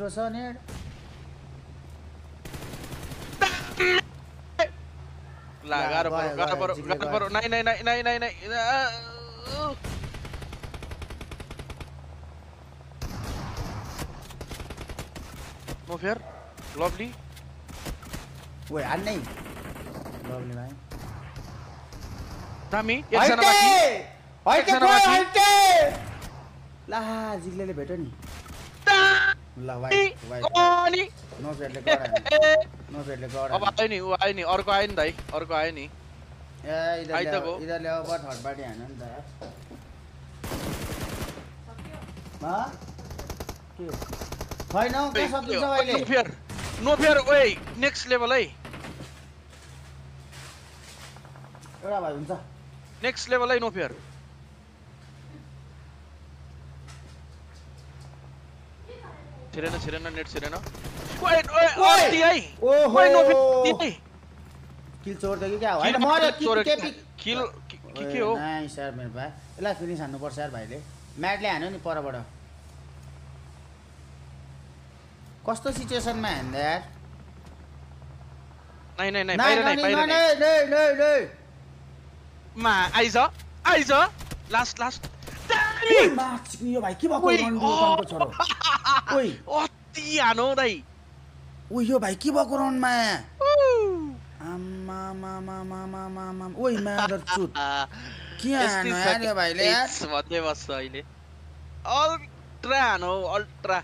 Rosanet. Lah, garo. Nai. No fear. Lovely. Wait, अन्नै. Lovely भाइ. Rami, एकजना बाँकी. एकजना बाँकी. ला, जिग्लेले भेट्यो नि. ल भाइ. अनि नो फेडले गरायो. अब आयो नि, उ आयो नि, अर्को आयो नि दाइ, अर्को आयो नि. ए इधर ले अब थर्ड पार्टी हैन नि त यार. मा? के हो? छैन के सकिन्छ अहिले? नो फेयर ओए नेक्स्ट लेभल है. एउटा भाइ हुन्छ. नेक्स्ट लेभल है नो फेयर. छिरेन नेट छिरेन. ओए ओए है. ओए नो फेयर. किल चोर त के हो? हैन मर्यो किल के हो? नाइस यार मेरो भाइ. यसलाई फिनिस हान्नु पर्छ यार भाइले. म्याटले हान्यो नि परबाट. कस्तो सिचुएसनमा हान्दा यार? नहीं बाहिर नहीं. मा आइज लास्ट ओइ मार्क्स यो भाइ के भएको राउन्डको छोरो? ओइ अति हानो दाइ. ओइ यो भाइ के भएको राउन्डमा? आम्मा ओइ मादर चुत. के हानो यार यो भाइले यार? भन्दै बस्छ अहिले. अल्ट्रा हानो अल्ट्रा.